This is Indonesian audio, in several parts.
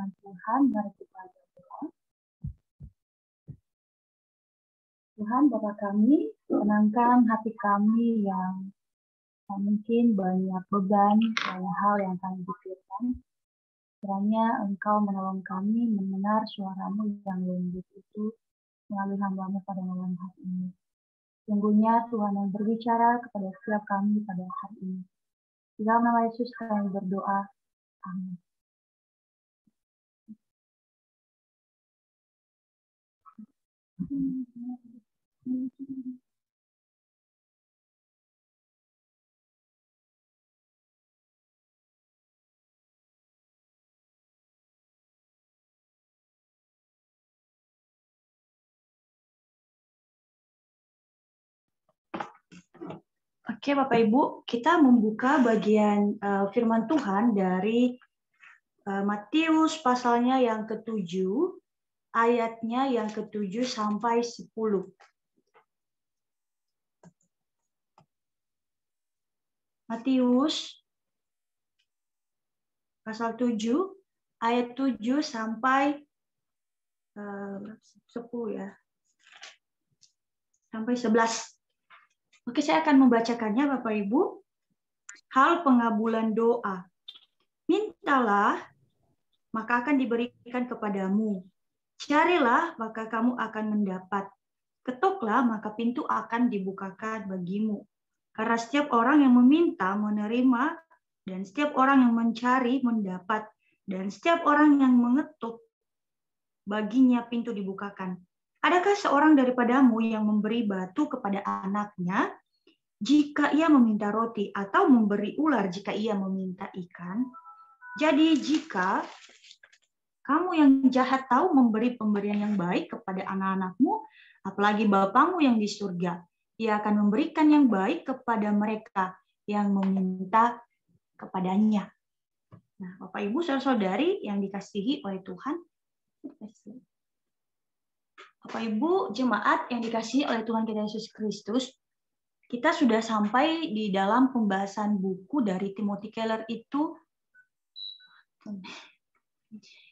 Tuhan, mari kita berdoa. Tuhan, Bapa kami, tenangkan hati kami yang mungkin banyak beban, banyak hal yang kami pikirkan. Kiranya Engkau menolong kami mendengar suara-Mu yang lembut itu melalui hamba-Mu pada malam hari ini. Sungguhnya Tuhan yang berbicara kepada setiap kami pada hari ini. Di dalam nama Yesus kami berdoa. Amin. Oke, Bapak Ibu, kita membuka bagian firman Tuhan dari Matius pasalnya yang ke-7, ayatnya yang ke-7 sampai 10. Matius pasal 7, ayat 7 sampai 10 ya. Sampai 11. Oke, saya akan membacakannya Bapak Ibu. Hal pengabulan doa. Mintalah, maka akan diberikan kepadamu. Carilah, maka kamu akan mendapat. Ketoklah, maka pintu akan dibukakan bagimu. Karena setiap orang yang meminta, menerima, dan setiap orang yang mencari, mendapat. Dan setiap orang yang mengetuk, baginya pintu dibukakan. Adakah seorang daripadamu yang memberi batu kepada anaknya jika ia meminta roti, atau memberi ular jika ia meminta ikan? Jadi jika kamu yang jahat tahu memberi pemberian yang baik kepada anak-anakmu, apalagi Bapamu yang di surga, ia akan memberikan yang baik kepada mereka yang meminta kepadanya. Nah, Bapak Ibu saudara-saudari yang dikasihi oleh Tuhan, Bapak Ibu jemaat yang dikasihi oleh Tuhan kita Yesus Kristus, kita sudah sampai di dalam pembahasan buku dari Timothy Keller itu.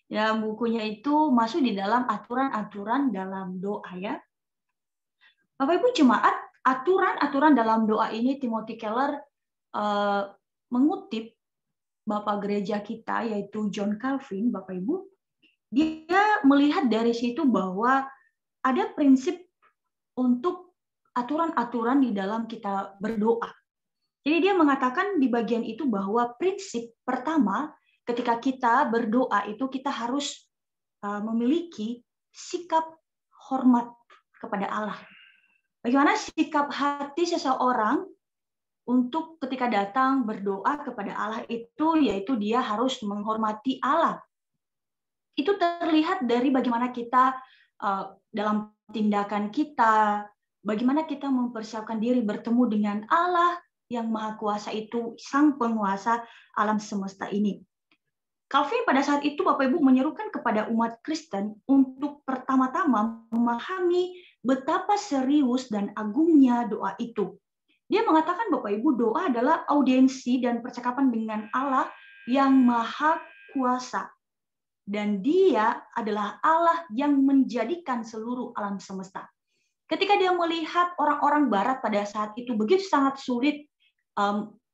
Ya, bukunya itu masuk di dalam aturan-aturan dalam doa ya. Bapak Ibu jemaat, aturan-aturan dalam doa ini Timothy Keller mengutip Bapak gereja kita yaitu John Calvin, Bapak Ibu. Dia melihat dari situ bahwa ada prinsip untuk aturan-aturan di dalam kita berdoa. Jadi dia mengatakan di bagian itu bahwa prinsip pertama ketika kita berdoa itu kita harus memiliki sikap hormat kepada Allah. Bagaimana sikap hati seseorang untuk ketika datang berdoa kepada Allah itu, yaitu dia harus menghormati Allah. Itu terlihat dari bagaimana kita dalam tindakan kita, bagaimana kita mempersiapkan diri bertemu dengan Allah yang Maha Kuasa itu, Sang Penguasa alam semesta ini. Calvin pada saat itu Bapak Ibu menyerukan kepada umat Kristen untuk pertama-tama memahami betapa serius dan agungnya doa itu. Dia mengatakan Bapak Ibu doa adalah audiensi dan percakapan dengan Allah yang Maha Kuasa. Dan Dia adalah Allah yang menjadikan seluruh alam semesta. Ketika dia melihat orang-orang barat pada saat itu begitu sangat sulit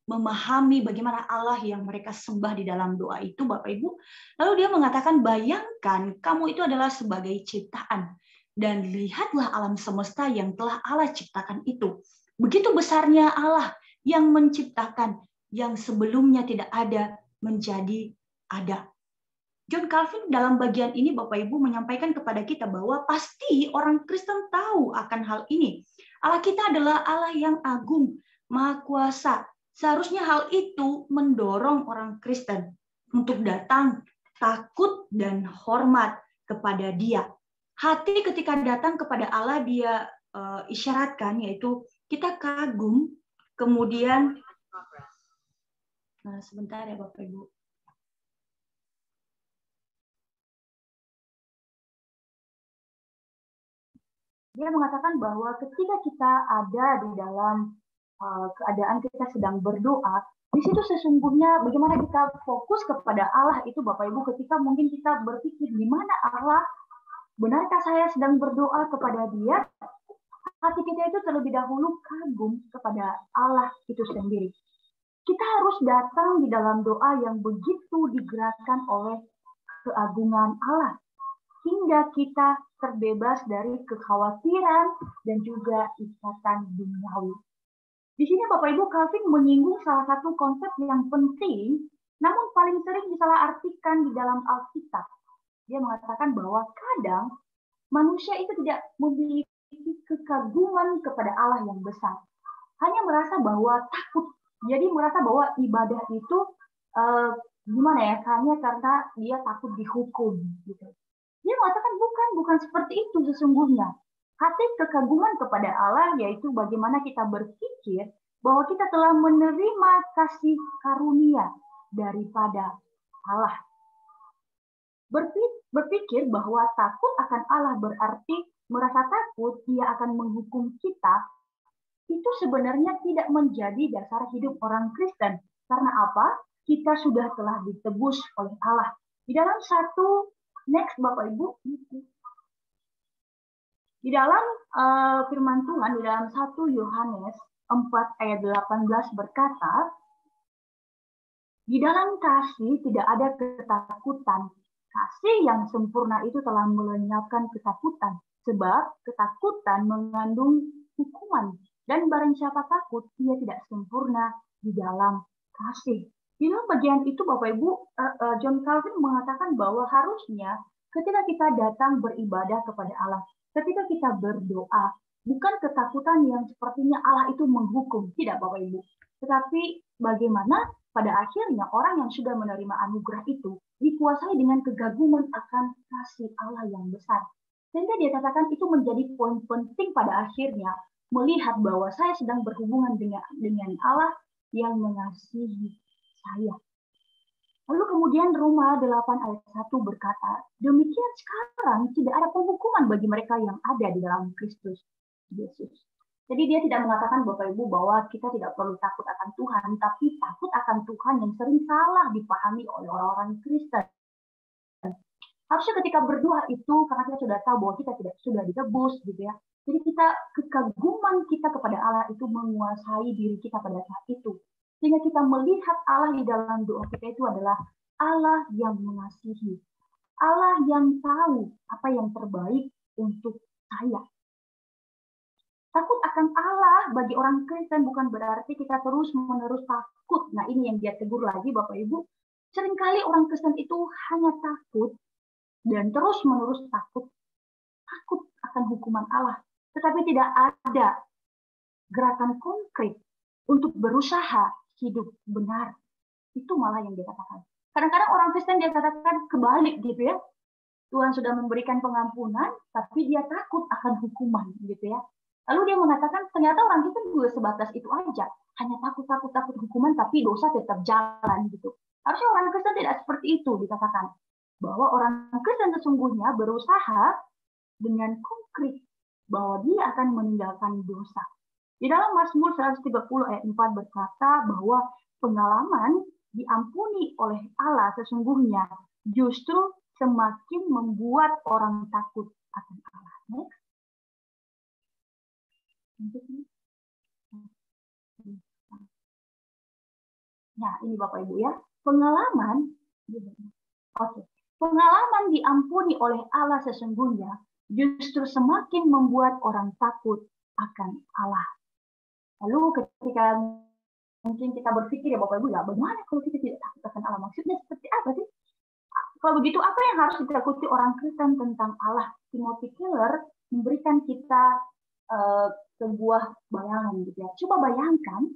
memahami bagaimana Allah yang mereka sembah di dalam doa itu, Bapak Ibu. Lalu dia mengatakan, bayangkan kamu itu adalah sebagai ciptaan. Dan lihatlah alam semesta yang telah Allah ciptakan itu. Begitu besarnya Allah yang menciptakan, yang sebelumnya tidak ada, menjadi ada. John Calvin dalam bagian ini Bapak Ibu menyampaikan kepada kita bahwa pasti orang Kristen tahu akan hal ini. Allah kita adalah Allah yang agung, Maha Kuasa. Seharusnya hal itu mendorong orang Kristen untuk datang takut dan hormat kepada Dia. Hati ketika datang kepada Allah dia isyaratkan yaitu kita kagum, kemudian sebentar ya Bapak Ibu. Dia mengatakan bahwa ketika kita ada di dalam keadaan kita sedang berdoa, di situ sesungguhnya bagaimana kita fokus kepada Allah itu Bapak Ibu, ketika mungkin kita berpikir di mana Allah, benarkah saya sedang berdoa kepada Dia? Hati kita itu terlebih dahulu kagum kepada Allah itu sendiri. Kita harus datang di dalam doa yang begitu digerakkan oleh keagungan Allah, hingga kita terbebas dari kekhawatiran dan juga ikatan duniawi. Di sini Bapak Ibu, Calvin menyinggung salah satu konsep yang penting, namun paling sering disalahartikan di dalam Alkitab. Dia mengatakan bahwa kadang manusia itu tidak memiliki kekaguman kepada Allah yang besar. Hanya merasa bahwa takut. Jadi merasa bahwa ibadah itu gimana ya? Hanya karena dia takut dihukum gitu. Dia mengatakan bukan seperti itu sesungguhnya. Hati kekaguman kepada Allah yaitu bagaimana kita berpikir bahwa kita telah menerima kasih karunia daripada Allah. Berpikir bahwa takut akan Allah berarti merasa takut Dia akan menghukum kita, itu sebenarnya tidak menjadi dasar hidup orang Kristen. Karena apa? Kita sudah telah ditebus oleh Allah. Di dalam next Bapak Ibu, di dalam firman Tuhan, di dalam 1 Yohanes 4 ayat 18 berkata, di dalam kasih tidak ada ketakutan. Kasih yang sempurna itu telah melenyapkan ketakutan. Sebab ketakutan mengandung hukuman. Dan barang siapa takut, ia tidak sempurna di dalam kasih. Di dalam bagian itu Bapak Ibu, John Calvin mengatakan bahwa harusnya ketika kita datang beribadah kepada Allah, ketika kita berdoa, bukan ketakutan yang sepertinya Allah itu menghukum. Tidak Bapak Ibu. Tetapi bagaimana pada akhirnya orang yang sudah menerima anugerah itu dikuasai dengan kegaguman akan kasih Allah yang besar. Sehingga dia katakan itu menjadi poin penting pada akhirnya melihat bahwa saya sedang berhubungan dengan Allah yang mengasihi saya. Lalu kemudian Roma 8 ayat 1 berkata, demikian sekarang tidak ada penghukuman bagi mereka yang ada di dalam Kristus Yesus. Jadi dia tidak mengatakan Bapak Ibu bahwa kita tidak perlu takut akan Tuhan, tapi takut akan Tuhan yang sering salah dipahami oleh orang-orang Kristen. Harusnya ketika berdoa itu karena kita sudah tahu bahwa kita tidak sudah ditebus gitu ya. Jadi kekaguman kita kepada Allah itu menguasai diri kita pada saat itu. Sehingga kita melihat Allah di dalam doa kita itu adalah Allah yang mengasihi. Allah yang tahu apa yang terbaik untuk saya. Takut akan Allah bagi orang Kristen bukan berarti kita terus-menerus takut. Nah ini yang dia tegur lagi Bapak Ibu. Seringkali orang Kristen itu hanya takut dan terus-menerus takut akan hukuman Allah. Tetapi tidak ada gerakan konkret untuk berusaha hidup benar. Itu malah yang dia katakan. Kadang-kadang orang Kristen dia katakan kebalik gitu ya. Tuhan sudah memberikan pengampunan, tapi dia takut akan hukuman gitu ya. Lalu dia mengatakan ternyata orang Kristen juga sebatas itu aja. Hanya takut hukuman, tapi dosa tetap jalan gitu. Harusnya orang Kristen tidak seperti itu dikatakan. Bahwa orang Kristen sesungguhnya berusaha dengan konkret bahwa dia akan meninggalkan dosa. Di dalam Mazmur 130 ayat 4 berkata bahwa pengalaman diampuni oleh Allah sesungguhnya justru semakin membuat orang takut akan Allah. Next. Nah, ini Bapak Ibu ya. Pengalaman Pengalaman diampuni oleh Allah sesungguhnya justru semakin membuat orang takut akan Allah. Lalu ketika mungkin kita berpikir ya Bapak Ibu ya, bagaimana kalau kita tidak takut akan Allah? Maksudnya seperti apa sih? Kalau begitu apa yang harus ditakuti orang Kristen tentang Allah? Timothy Keller memberikan kita sebuah bayangan gitu ya. Coba bayangkan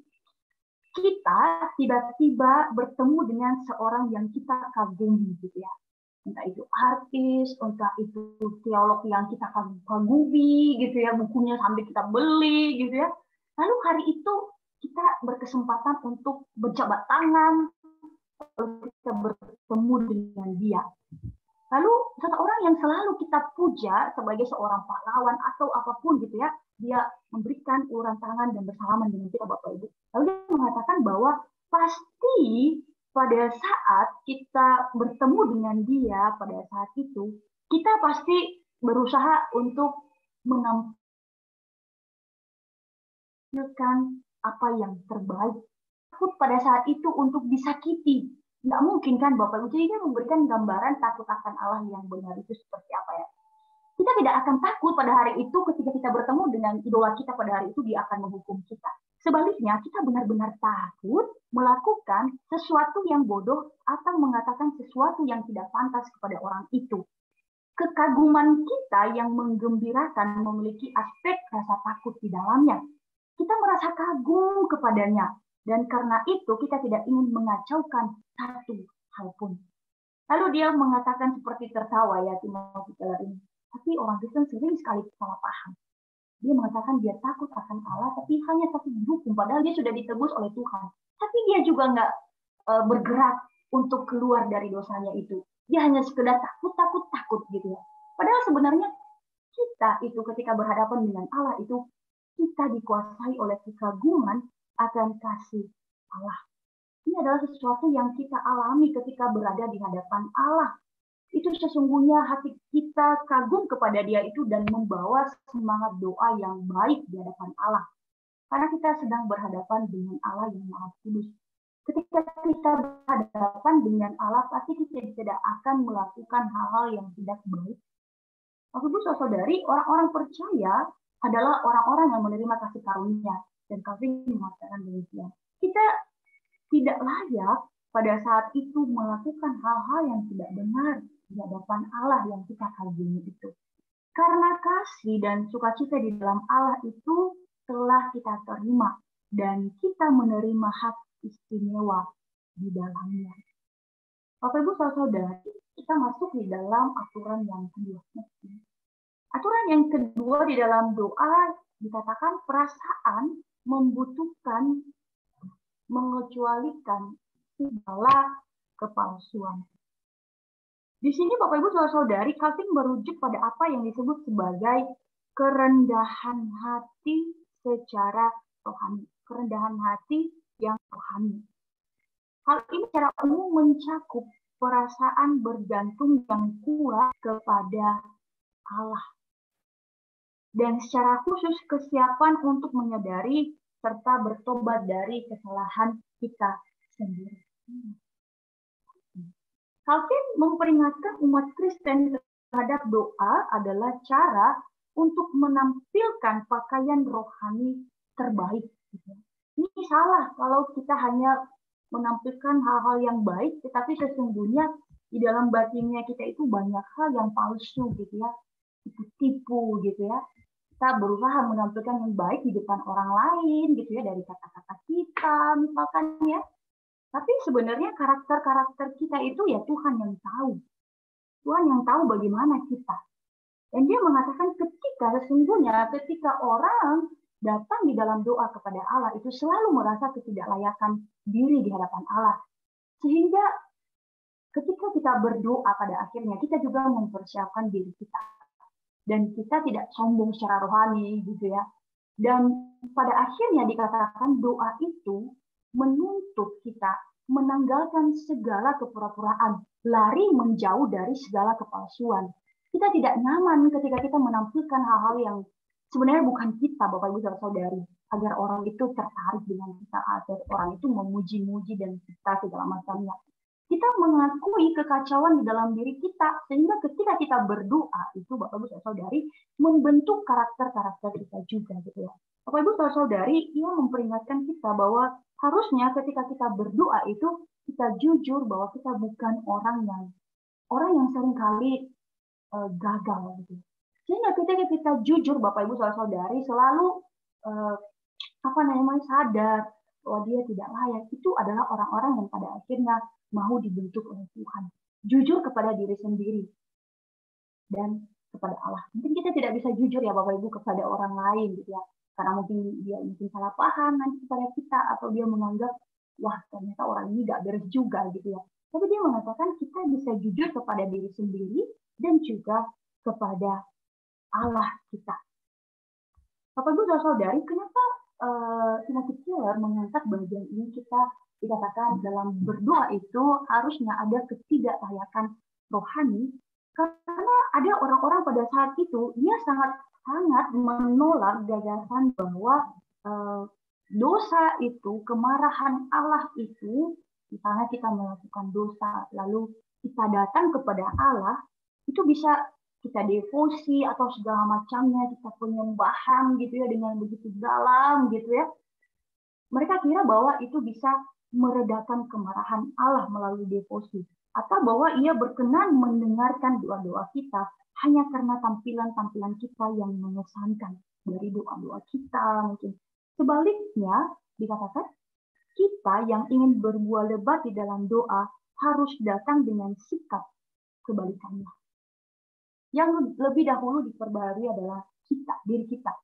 kita tiba-tiba bertemu dengan seorang yang kita kagumi gitu ya. Entah itu artis, entah itu teolog yang kita kagumi gitu ya, bukunya sampai kita beli gitu ya. Lalu hari itu kita berkesempatan untuk berjabat tangan, lalu kita bertemu dengan dia. Lalu seseorang yang selalu kita puja sebagai seorang pahlawan atau apapun gitu ya, dia memberikan uluran tangan dan bersalaman dengan kita Bapak Ibu. Lalu dia mengatakan bahwa pasti pada saat kita bertemu dengan dia pada saat itu, kita pasti berusaha untuk menampilkan apa yang terbaik. Takut pada saat itu untuk disakiti. Nggak mungkin kan Bapak Ibu. Jadi dia memberikan gambaran takut akan Allah yang benar itu seperti apa ya. Kita tidak akan takut pada hari itu ketika kita bertemu dengan idola kita pada hari itu dia akan menghukum kita. Sebaliknya kita benar-benar takut melakukan sesuatu yang bodoh atau mengatakan sesuatu yang tidak pantas kepada orang itu. Kekaguman kita yang menggembirakan memiliki aspek rasa takut di dalamnya. Kita merasa kagum kepadanya. Dan karena itu kita tidak ingin mengacaukan satu hal pun. Lalu dia mengatakan seperti tertawa ya Timotius ini. Tapi orang Kristen sering sekali salah paham. Dia mengatakan dia takut akan Allah, tapi hanya takut dihukum. Padahal dia sudah ditebus oleh Tuhan. Tapi dia juga nggak bergerak untuk keluar dari dosanya itu. Dia hanya sekedar takut gitu ya. Padahal sebenarnya kita itu ketika berhadapan dengan Allah itu, kita dikuasai oleh kekaguman akan kasih Allah. Ini adalah sesuatu yang kita alami ketika berada di hadapan Allah. Itu sesungguhnya hati kita kagum kepada dia itu dan membawa semangat doa yang baik di hadapan Allah. Karena kita sedang berhadapan dengan Allah yang Maha Kudus. Ketika kita berhadapan dengan Allah, pasti kita tidak akan melakukan hal-hal yang tidak baik. Bapak Ibu saudari, orang-orang percaya adalah orang-orang yang menerima kasih karunia. Dan Calvin mengatakan demikian. Kita tidak layak pada saat itu melakukan hal-hal yang tidak benar di hadapan Allah yang kita kagumi itu. Karena kasih dan sukacita di dalam Allah itu telah kita terima dan kita menerima hak istimewa di dalamnya. Bapak Ibu saudari, kita masuk di dalam aturan yang kedua. Aturan yang kedua di dalam doa dikatakan perasaan membutuhkan mengecualikan segala kepalsuan. Di sini Bapak Ibu saudari, Calvin merujuk pada apa yang disebut sebagai kerendahan hati secara rohani. Kerendahan hati yang rohani. Hal ini secara umum mencakup perasaan bergantung yang kuat kepada Allah. Dan secara khusus kesiapan untuk menyadari serta bertobat dari kesalahan kita sendiri. Calvin memperingatkan umat Kristen terhadap doa adalah cara untuk menampilkan pakaian rohani terbaik. Ini salah kalau kita hanya menampilkan hal-hal yang baik, tetapi sesungguhnya di dalam batinnya kita itu banyak hal yang palsu gitu ya, tipu-tipu gitu ya. Kita berusaha menampilkan yang baik di depan orang lain gitu ya, dari kata-kata kita misalkan ya. Tapi sebenarnya karakter-karakter kita itu ya Tuhan yang tahu. Tuhan yang tahu bagaimana kita. Dan dia mengatakan ketika orang datang di dalam doa kepada Allah itu selalu merasa ketidaklayakan diri di hadapan Allah. Sehingga ketika kita berdoa pada akhirnya kita juga mempersiapkan diri kita. Dan kita tidak sombong secara rohani gitu ya. Dan pada akhirnya dikatakan doa itu menuntut kita menanggalkan segala kepura-puraan, lari menjauh dari segala kepalsuan. Kita tidak nyaman ketika kita menampilkan hal-hal yang sebenarnya bukan kita, Bapak Ibu saudari, agar orang itu tertarik dengan kita, agar orang itu memuji-muji dan kita segala macamnya. Kita mengakui kekacauan di dalam diri kita, sehingga ketika kita berdoa itu Bapak Ibu saudari membentuk karakter-karakter kita juga gitu ya. Bapak Ibu saudari, ia memperingatkan kita bahwa harusnya ketika kita berdoa itu kita jujur bahwa kita bukan orang yang seringkali gagal gitu. Sehingga ketika kita jujur Bapak Ibu saudari selalu sadar bahwa dia tidak layak, itu adalah orang-orang yang pada akhirnya mau dibentuk oleh Tuhan. Jujur kepada diri sendiri dan kepada Allah. Mungkin kita tidak bisa jujur ya Bapak Ibu kepada orang lain gitu ya. Karena mungkin salah paham nanti kepada kita atau dia menganggap wah ternyata orang ini gak beres juga gitu ya. Tapi dia mengatakan kita bisa jujur kepada diri sendiri dan juga kepada Allah kita. Bapak Ibu saudari, kenapa Timothy Keller mengangkat bagian ini? Kita dikatakan dalam berdoa itu harusnya ada ketidaklayakan rohani, karena ada orang-orang pada saat itu dia sangat menolak gagasan bahwa dosa itu, kemarahan Allah itu, misalnya kita melakukan dosa lalu kita datang kepada Allah, itu bisa kita devosi atau segala macamnya, kita penyembahan gitu ya dengan begitu dalam gitu ya. Mereka kira bahwa itu bisa meredakan kemarahan Allah melalui devosi, atau bahwa ia berkenan mendengarkan doa-doa kita hanya karena tampilan-tampilan kita yang mengesankan dari doa-doa kita mungkin. Sebaliknya dikatakan kita yang ingin berbuah lebat di dalam doa harus datang dengan sikap kebalikannya. Yang lebih dahulu diperbarui adalah diri kita.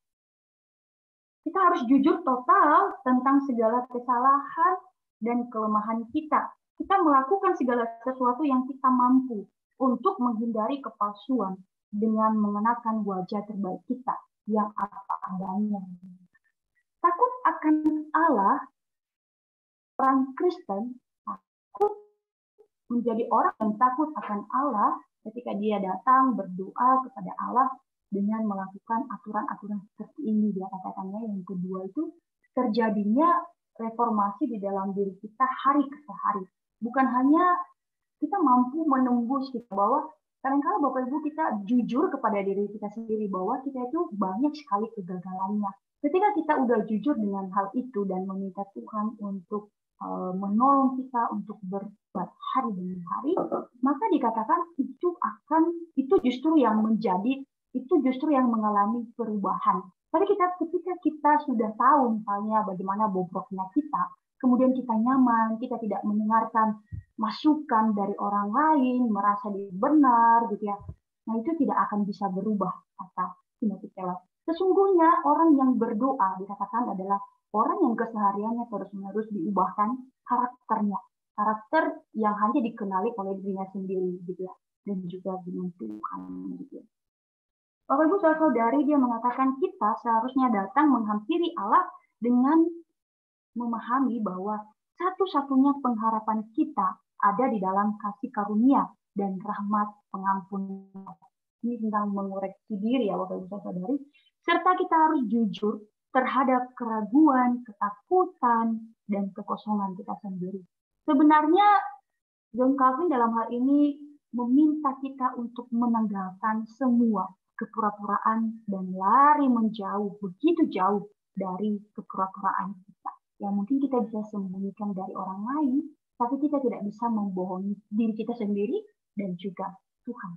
Kita harus jujur total tentang segala kesalahan dan kelemahan kita. Kita melakukan segala sesuatu yang kita mampu untuk menghindari kepalsuan dengan mengenakan wajah terbaik kita yang apa adanya. Takut akan Allah, orang Kristen takut menjadi orang yang takut akan Allah ketika dia datang berdoa kepada Allah dengan melakukan aturan-aturan seperti ini. Dia katakannya yang kedua itu terjadinya reformasi di dalam diri kita hari ke hari. Bukan hanya kita mampu menembus kita bahwa kadang-kadang Bapak Ibu kita jujur kepada diri kita sendiri bahwa kita itu banyak sekali kegagalannya. Ketika kita udah jujur dengan hal itu dan meminta Tuhan untuk menolong kita untuk berbuat hari demi hari, maka dikatakan itu justru yang mengalami perubahan. Tapi ketika kita sudah tahu misalnya bagaimana bobroknya kita, kemudian kita nyaman, kita tidak mendengarkan masukan dari orang lain, merasa diri benar gitu ya. Nah, itu tidak akan bisa berubah, kata Timothy Keller. Sesungguhnya orang yang berdoa dikatakan adalah orang yang kesehariannya terus-menerus diubahkan karakternya, karakter yang hanya dikenali oleh dirinya sendiri gitu ya, dan juga dengan Tuhan gitu ya. Bapak Ibu saudari, dia mengatakan kita seharusnya datang menghampiri Allah dengan memahami bahwa satu-satunya pengharapan kita ada di dalam kasih karunia dan rahmat pengampunan. Ini tentang mengoreksi diri ya Bapak Ibu saudari, serta kita harus jujur terhadap keraguan, ketakutan, dan kekosongan kita sendiri. Sebenarnya John Calvin dalam hal ini meminta kita untuk menanggalkan semua kepura-puraan dan lari menjauh, begitu jauh dari kepura-puraan kita. Yang mungkin kita bisa sembunyikan dari orang lain, tapi kita tidak bisa membohongi diri kita sendiri dan juga Tuhan.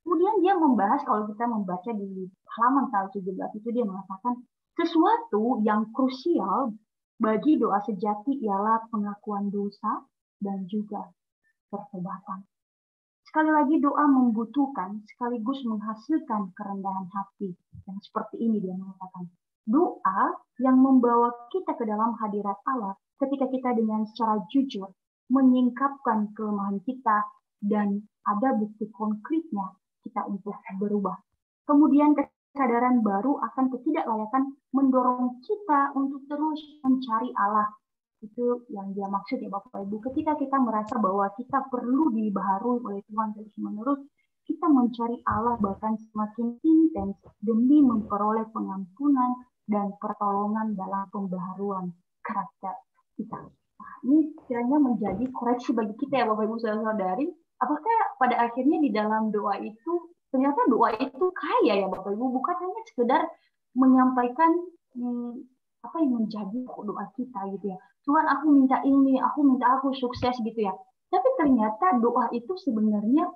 Kemudian dia membahas, kalau kita membaca di halaman 17 itu dia mengatakan sesuatu yang krusial bagi doa sejati ialah pengakuan dosa dan juga pertobatan. Sekali lagi doa membutuhkan sekaligus menghasilkan kerendahan hati. Yang seperti ini dia mengatakan. Doa yang membawa kita ke dalam hadirat Allah ketika kita dengan secara jujur menyingkapkan kelemahan kita dan ada bukti konkretnya kita untuk berubah. Kemudian kesadaran baru akan ketidaklayakan mendorong kita untuk terus mencari Allah. Itu yang dia maksud ya Bapak Ibu. Ketika kita merasa bahwa kita perlu dibaharui oleh Tuhan terus-menerus, kita mencari Allah bahkan semakin intens demi memperoleh pengampunan dan pertolongan dalam pembaharuan karakter kita. Nah, ini kiranya menjadi koreksi bagi kita ya Bapak Ibu saudara-saudari. Apakah pada akhirnya di dalam doa itu, ternyata doa itu kaya ya Bapak Ibu, bukan hanya sekedar menyampaikan apa yang menjadi doa kita gitu ya. Tuhan aku minta ini, aku sukses gitu ya. Tapi ternyata doa itu sebenarnya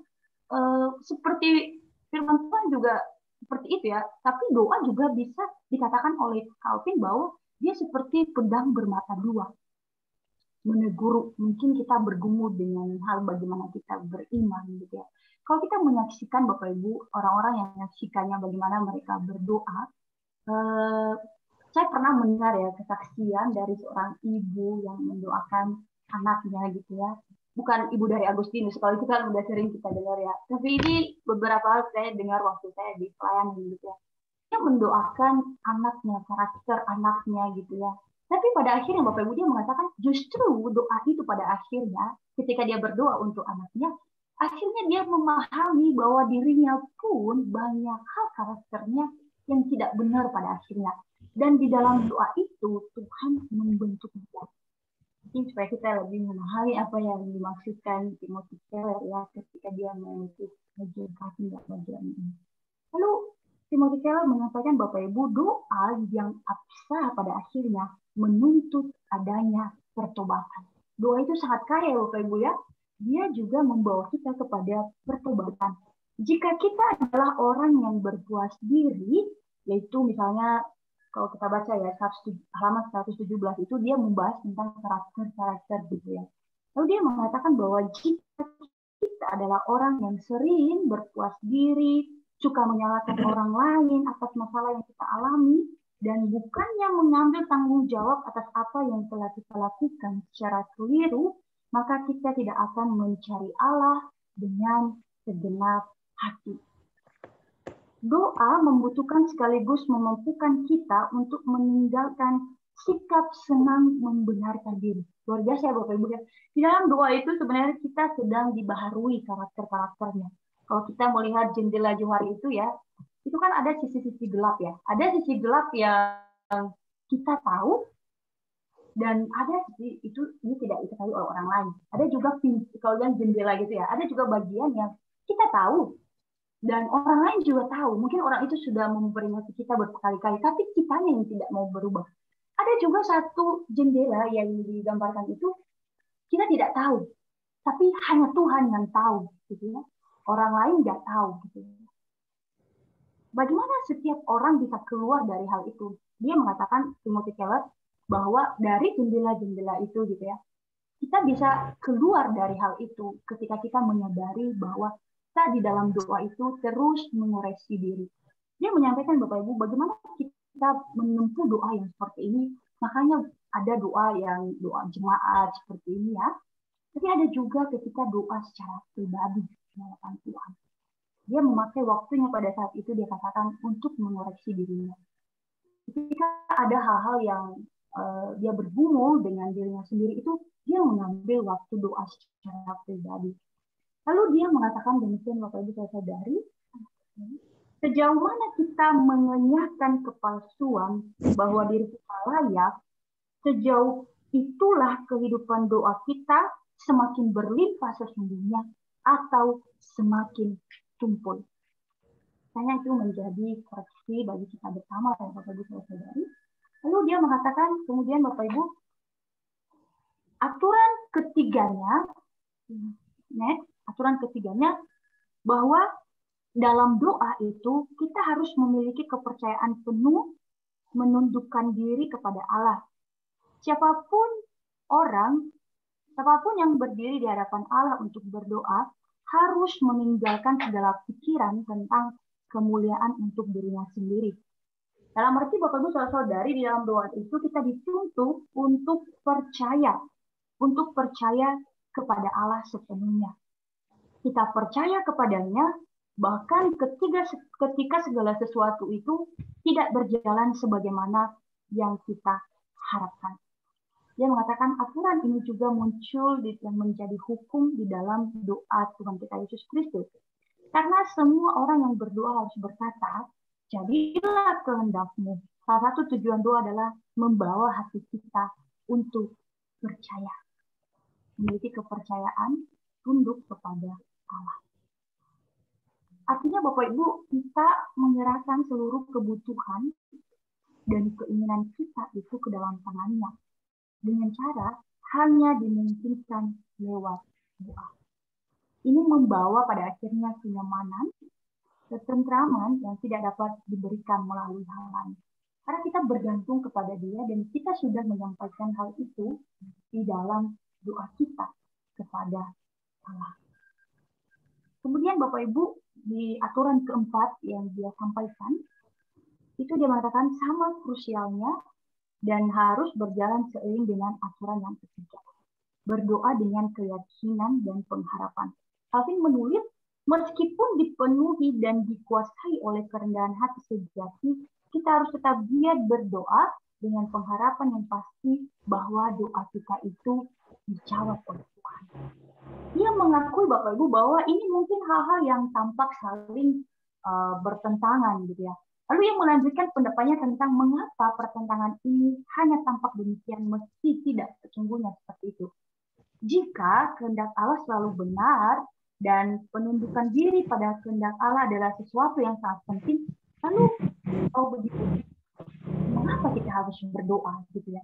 seperti firman Tuhan juga seperti itu ya. Tapi doa juga bisa dikatakan oleh Calvin bahwa dia seperti pedang bermata dua. Menegur, mungkin kita bergumul dengan hal bagaimana kita beriman gitu ya. Kalau kita menyaksikan Bapak Ibu, orang-orang yang menyaksikannya bagaimana mereka berdoa, saya pernah mendengar ya kesaksian dari seorang ibu yang mendoakan anaknya gitu ya. bukan ibu dari Agustinus, kalau itu kan udah sering kita dengar ya. Tapi ini beberapa hal saya dengar waktu saya di pelayanan gitu ya. Dia mendoakan anaknya, karakter anaknya gitu ya. Tapi pada akhirnya Bapak Ibu dia mengatakan justru doa itu pada akhirnya ketika dia berdoa untuk anaknya, akhirnya dia memahami bahwa dirinya pun banyak hal karakternya yang tidak benar pada akhirnya. Dan di dalam doa itu Tuhan membentuk dia. Mungkin supaya kita lebih memahami apa yang dimaksudkan Timothy Keller ya ketika dia menulis bagian kasih dan bagian ini. Lalu Timothy Keller menyampaikan Bapak Ibu doa yang absah pada akhirnya menuntut adanya pertobatan. Doa itu sangat kaya Bapak Ibu ya. Dia juga membawa kita kepada pertobatan. Jika kita adalah orang yang berpuas diri, yaitu misalnya kalau kita baca ya halaman 117 itu dia membahas tentang karakter-karakter gitu ya. Lalu dia mengatakan bahwa jika kita adalah orang yang sering berpuas diri, suka menyalahkan orang lain atas masalah yang kita alami, dan bukannya mengambil tanggung jawab atas apa yang telah kita lakukan secara keliru, maka kita tidak akan mencari Allah dengan segenap hati. Doa membutuhkan sekaligus memampukan kita untuk meninggalkan sikap senang membenarkan diri. Luar biasa ya Bapak Ibu ya. Di dalam doa itu sebenarnya kita sedang dibaharui karakter-karakternya. Kalau kita melihat jendela Johari itu ya, itu kan ada sisi-sisi gelap ya. Ada sisi gelap yang kita tahu, dan ada sisi itu ini tidak diketahui oleh orang lain. Ada juga kalau yang jendela gitu ya, ada juga bagian yang kita tahu, dan orang lain juga tahu. Mungkin orang itu sudah memperingati kita berkali-kali, tapi kitanya yang tidak mau berubah. Ada juga satu jendela yang digambarkan itu kita tidak tahu, tapi hanya Tuhan yang tahu, gitu ya. Orang lain nggak tahu, gitu. Bagaimana setiap orang bisa keluar dari hal itu? Dia mengatakan Timothy Keller bahwa dari jendela-jendela itu, gitu ya, kita bisa keluar dari hal itu ketika kita menyadari bahwa kita di dalam doa itu terus mengoreksi diri. Dia menyampaikan Bapak Ibu bagaimana kita menempuh doa yang seperti ini. Makanya ada doa yang doa jemaat seperti ini ya. Tapi ada juga ketika doa secara pribadi di hadapan Tuhan. Dia memakai waktunya pada saat itu dia katakan untuk mengoreksi dirinya. Ketika ada hal-hal yang dia bergumul dengan dirinya sendiri itu dia mengambil waktu doa secara pribadi. Lalu dia mengatakan demikian Bapak Ibu saya sadari, sejauh mana kita mengenyahkan kepalsuan bahwa diri kita layak, sejauh itulah kehidupan doa kita semakin berlimpah sesungguhnya atau semakin tumpul. Saya itu menjadi koreksi bagi kita bersama ya Bapak Ibu saya sadari. Lalu dia mengatakan kemudian Bapak Ibu, aturan ketiganya bahwa dalam doa itu kita harus memiliki kepercayaan penuh menundukkan diri kepada Allah. Siapapun yang berdiri di hadapan Allah untuk berdoa harus meninggalkan segala pikiran tentang kemuliaan untuk dirinya sendiri. Dalam arti Bapak Ibu saudara-saudari di dalam doa itu kita dituntut untuk percaya kepada Allah sepenuhnya. Kita percaya kepadanya bahkan ketika segala sesuatu itu tidak berjalan sebagaimana yang kita harapkan. Dia mengatakan aturan ini juga muncul dan menjadi hukum di dalam doa Tuhan kita Yesus Kristus. Karena semua orang yang berdoa harus berkata, jadilah kehendak-Mu. Salah satu tujuan doa adalah membawa hati kita untuk percaya. Memiliki kepercayaan, tunduk kepada Allah. Artinya Bapak Ibu, kita menyerahkan seluruh kebutuhan dan keinginan kita itu ke dalam tangannya. Dengan cara hanya dimungkinkan lewat doa. Ini membawa pada akhirnya kenyamanan, ketentraman yang tidak dapat diberikan melalui hal lain. Karena kita bergantung kepada Dia dan kita sudah menyampaikan hal itu di dalam doa kita kepada Allah. Kemudian Bapak Ibu, di aturan keempat yang dia sampaikan, itu dia mengatakan sama krusialnya dan harus berjalan seiring dengan aturan yang ketiga. berdoa dengan keyakinan dan pengharapan. Calvin menulis, meskipun dipenuhi dan dikuasai oleh kerendahan hati sejati, kita harus tetap giat berdoa dengan pengharapan yang pasti bahwa doa kita itu dijawab oleh Tuhan. Dia mengakui Bapak Ibu bahwa ini mungkin hal-hal yang tampak saling bertentangan gitu ya. Lalu ia melanjutkan pendapatnya tentang mengapa pertentangan ini hanya tampak demikian meski tidak sesungguhnya seperti itu. Jika kehendak Allah selalu benar dan penundukan diri pada kehendak Allah adalah sesuatu yang sangat penting, lalu kalau begitu, mengapa kita harus berdoa gitu ya?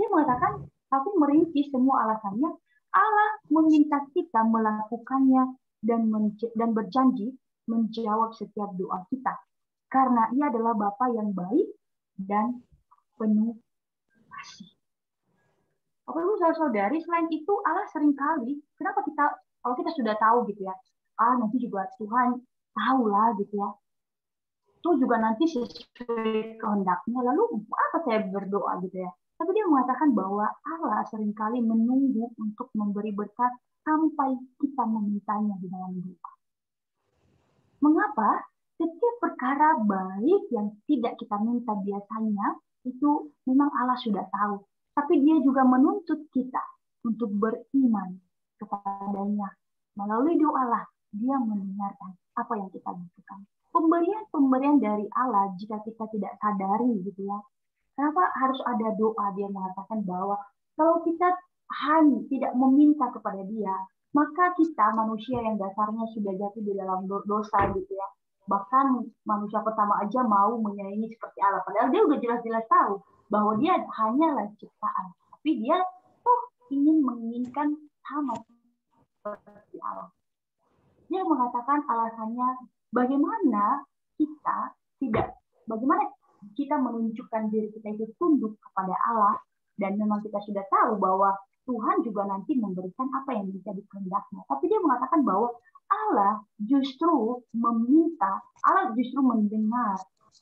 Dia mengatakan, tapi merinci semua alasannya, Allah meminta kita melakukannya dan berjanji menjawab setiap doa kita. Karena ia adalah Bapa yang baik dan penuh kasih. Bapak Ibu saudari, selain itu Allah seringkali, kenapa kita, kalau kita sudah tahu gitu ya, nanti juga Tuhan tahu lah gitu ya, itu juga nanti sesuai kehendaknya, lalu apa saya berdoa gitu ya. Tapi dia mengatakan bahwa Allah seringkali menunggu untuk memberi berkat sampai kita memintanya di dalam doa. Mengapa? Setiap perkara baik yang tidak kita minta biasanya, itu memang Allah sudah tahu. Tapi dia juga menuntut kita untuk beriman kepadanya. Melalui doalah dia mendengarkan apa yang kita butuhkan. Pemberian-pemberian dari Allah jika kita tidak sadari gitu ya. Kenapa harus ada doa? Dia mengatakan bahwa kalau kita hanya tidak meminta kepada dia, maka kita manusia yang dasarnya sudah jatuh di dalam dosa gitu ya. Bahkan manusia pertama aja mau menyaingi seperti Allah. Padahal dia udah jelas-jelas tahu bahwa dia hanyalah ciptaan. Tapi dia ingin menginginkan sama seperti Allah. Dia mengatakan alasannya bagaimana kita menunjukkan diri kita itu tunduk kepada Allah, dan memang kita sudah tahu bahwa Tuhan juga nanti memberikan apa yang menjadi kehendaknya. Tapi dia mengatakan bahwa Allah justru mendengar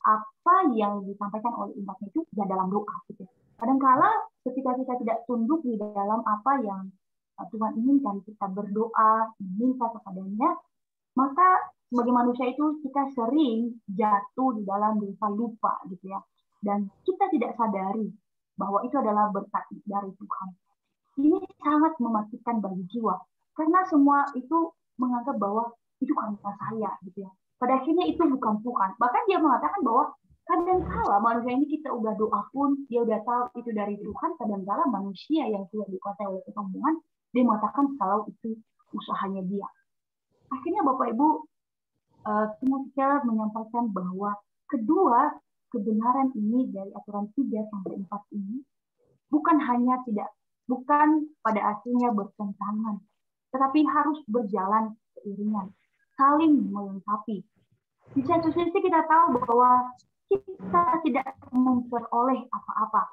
apa yang disampaikan oleh umatnya itu ya dalam doa. Gitu. Kadang-kala ketika kita tidak tunduk di dalam apa yang Tuhan inginkan, kita berdoa, meminta kepadanya, maka sebagai manusia itu kita sering jatuh di dalam dosa lupa gitu ya. Dan kita tidak sadari bahwa itu adalah berkat dari Tuhan. Ini sangat mematikan bagi jiwa. Karena semua itu menganggap bahwa itu karena saya gitu ya. Pada akhirnya itu bukan Tuhan. Bahkan dia mengatakan bahwa kadang-kala manusia ini kita udah doa pun, dia udah tahu itu dari Tuhan, kadang-kala manusia yang sudah dikuasai oleh kesombongan, dia mengatakan kalau itu usahanya dia. Akhirnya Bapak Ibu, Timotius menyampaikan bahwa kedua kebenaran ini dari aturan 3-4 ini bukan pada akhirnya bertentangan, tetapi harus berjalan seiringan, saling melengkapi. Di satu sisi kita tahu bahwa kita tidak memperoleh apa-apa.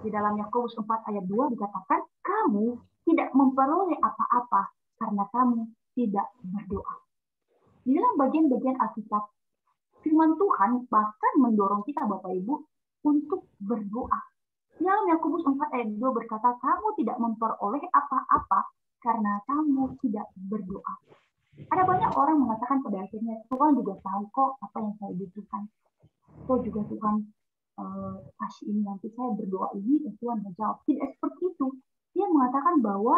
Di dalam Yakobus 4 ayat 2 dikatakan, kamu tidak memperoleh apa-apa karena kamu tidak berdoa. Di dalam bagian-bagian Alkitab, firman Tuhan bahkan mendorong kita Bapak Ibu untuk berdoa. Di dalam Yakobus 4 ayat 2 berkata, kamu tidak memperoleh apa-apa karena kamu tidak berdoa. Ada banyak orang mengatakan pada akhirnya, Tuhan juga tahu kok apa yang saya butuhkan. Kok juga Tuhan kasih ini, nanti saya berdoa ini dan Tuhan menjawab. Tidak seperti itu. Dia mengatakan bahwa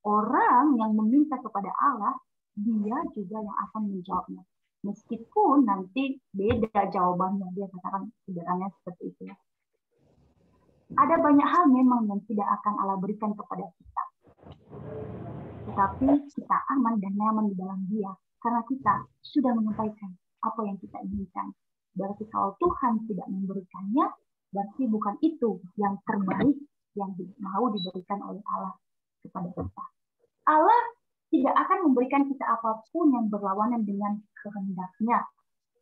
orang yang meminta kepada Allah, dia juga yang akan menjawabnya. Meskipun nanti beda jawabannya, dia katakan sederhananya seperti itu. Ada banyak hal memang yang tidak akan Allah berikan kepada kita. Tetapi kita aman dan nyaman di dalam dia, karena kita sudah menyampaikan apa yang kita inginkan. Berarti kalau Tuhan tidak memberikannya, berarti bukan itu yang terbaik yang mau diberikan oleh Allah kepada kita. Allah tidak akan memberikan kita apapun yang berlawanan dengan kehendaknya.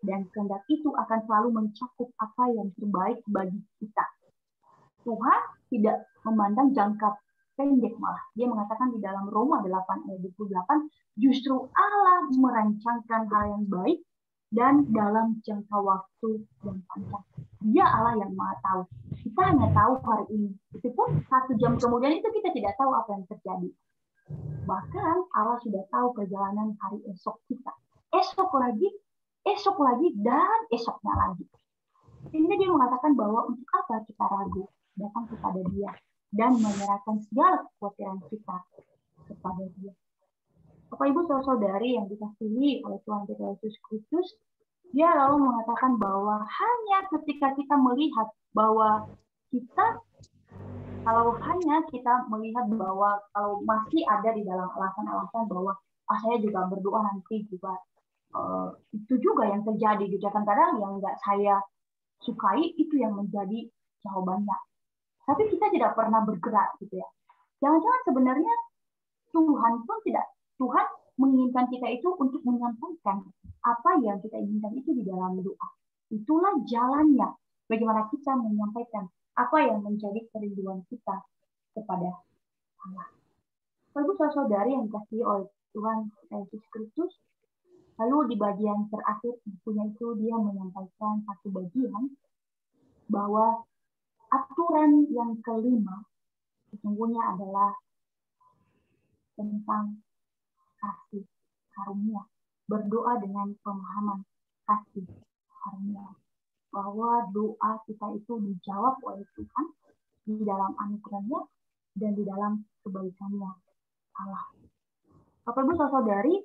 Dan kehendak itu akan selalu mencakup apa yang terbaik bagi kita. Tuhan tidak memandang jangka pendek malah. Dia mengatakan di dalam Roma 8 ayat 28, justru Allah merancangkan hal yang baik dan dalam jangka waktu yang panjang. Dia Allah yang Maha Tahu. Kita hanya tahu hari ini. Itu pun 1 jam kemudian itu kita tidak tahu apa yang terjadi. Bahkan Allah sudah tahu perjalanan hari esok kita. Esok lagi, dan esoknya lagi. Sehingga dia mengatakan bahwa untuk apa kita ragu datang kepada dia dan menyerahkan segala kekhawatiran kita kepada dia. Bapak Ibu saudara-saudari yang dikasihi oleh Tuhan kita Yesus Kristus, dia lalu mengatakan bahwa hanya ketika kita melihat bahwa kalau masih ada di dalam alasan-alasan bahwa saya juga berdoa nanti juga itu juga yang terjadi gitu. Kadang-kadang yang nggak saya sukai itu yang menjadi jawabannya. Tapi kita tidak pernah bergerak gitu ya. Jangan-jangan sebenarnya Tuhan menginginkan kita itu untuk menyampaikan apa yang kita inginkan itu di dalam doa. Itulah jalannya bagaimana kita menyampaikan apa yang menjadi kerinduan kita kepada Allah. Bapak saudari yang dikasihi oleh Tuhan Yesus Kristus, lalu di bagian terakhir bukunya itu dia menyampaikan satu bagian bahwa aturan yang kelima sesungguhnya adalah tentang kasih karunia, berdoa dengan pemahaman kasih karunia, bahwa doa kita itu dijawab oleh Tuhan di dalam anugerahnya dan di dalam kebaikannya Allah. Bapak Ibu saudari,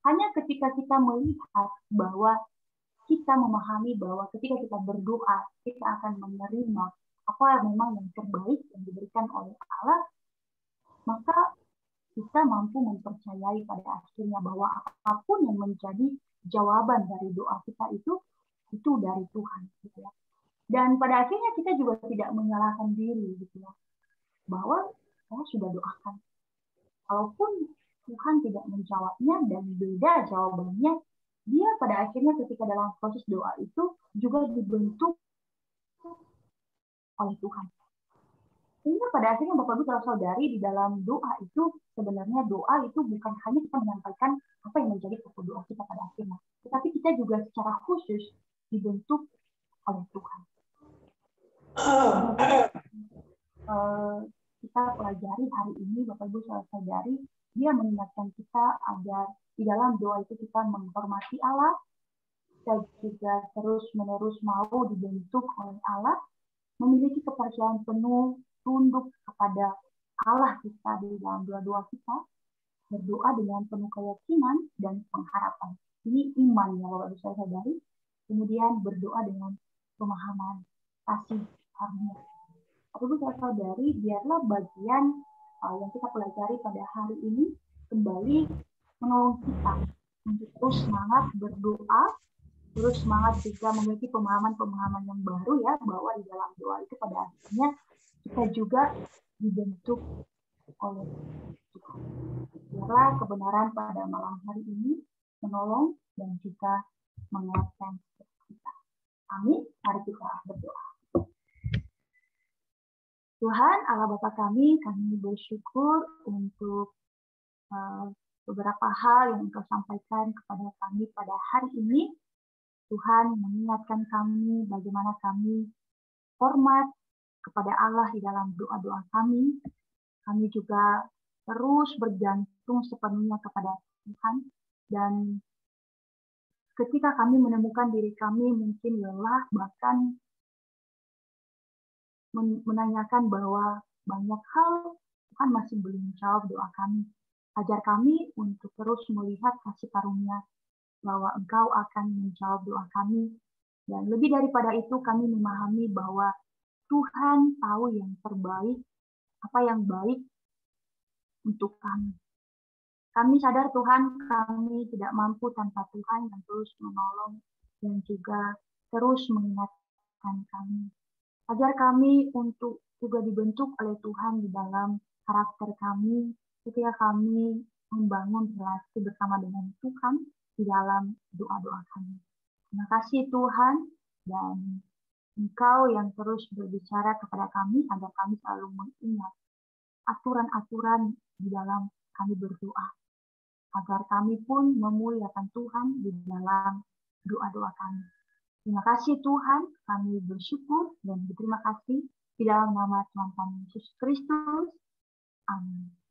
hanya ketika kita melihat bahwa kita memahami bahwa ketika kita berdoa kita akan menerima apa memang yang terbaik yang diberikan oleh Allah, maka kita mampu mempercayai pada akhirnya bahwa apapun yang menjadi jawaban dari doa kita itu dari Tuhan, gitu ya. Dan pada akhirnya kita juga tidak menyalahkan diri, gitu ya, bahwa saya sudah doakan. Kalaupun Tuhan tidak menjawabnya dan beda jawabannya, dia pada akhirnya ketika dalam proses doa itu juga dibentuk oleh Tuhan. Sehingga pada akhirnya Bapak Ibu saudari di dalam doa itu sebenarnya doa itu bukan hanya kita menyampaikan apa yang menjadi pokok doa kita pada akhirnya, tetapi kita juga secara khusus dibentuk oleh Tuhan. Kita pelajari hari ini Bapak Ibu saudari, dia mengingatkan kita agar di dalam doa itu kita menghormati Allah, kita juga terus-menerus mau dibentuk oleh Allah, memiliki kepercayaan penuh, tunduk kepada Allah kita di dalam doa-doa kita, berdoa dengan penuh keyakinan dan pengharapan. Ini iman ya Bapak Ibu saudari. Kemudian berdoa dengan pemahaman kasih karunia. Bapak Ibu saudari, biarlah bagian yang kita pelajari pada hari ini kembali menolong kita untuk terus semangat berdoa, terus semangat juga memiliki pemahaman-pemahaman yang baru ya, bahwa di dalam doa itu pada akhirnya kita juga dibentuk oleh Tuhan. Biarlah kebenaran pada malam hari ini menolong dan juga menguatkan kita. Amin. Mari kita berdoa. Tuhan Allah Bapa kami bersyukur untuk beberapa hal yang Engkau sampaikan kepada kami pada hari ini. Tuhan mengingatkan kami bagaimana kami hormat kepada Allah di dalam doa-doa kami. Kami juga terus bergantung sepenuhnya kepada Tuhan. Dan ketika kami menemukan diri kami mungkin lelah, bahkan menanyakan bahwa banyak hal Tuhan masih belum menjawab doa kami. Ajar kami untuk terus melihat kasih karunia bahwa Engkau akan menjawab doa kami. Dan lebih daripada itu kami memahami bahwa Tuhan tahu yang terbaik, apa yang baik untuk kami. Kami sadar Tuhan kami tidak mampu tanpa Tuhan yang terus menolong dan juga terus mengingatkan kami. Ajar kami untuk juga dibentuk oleh Tuhan di dalam karakter kami ketika kami membangun relasi bersama dengan Tuhan di dalam doa-doa kami. Terima kasih Tuhan, dan Engkau yang terus berbicara kepada kami agar kami selalu mengingat aturan-aturan di dalam kami berdoa, agar kami pun memuliakan Tuhan di dalam doa-doa kami. Terima kasih Tuhan, kami bersyukur dan berterima kasih Di dalam nama Tuhan kami Yesus Kristus. Amin.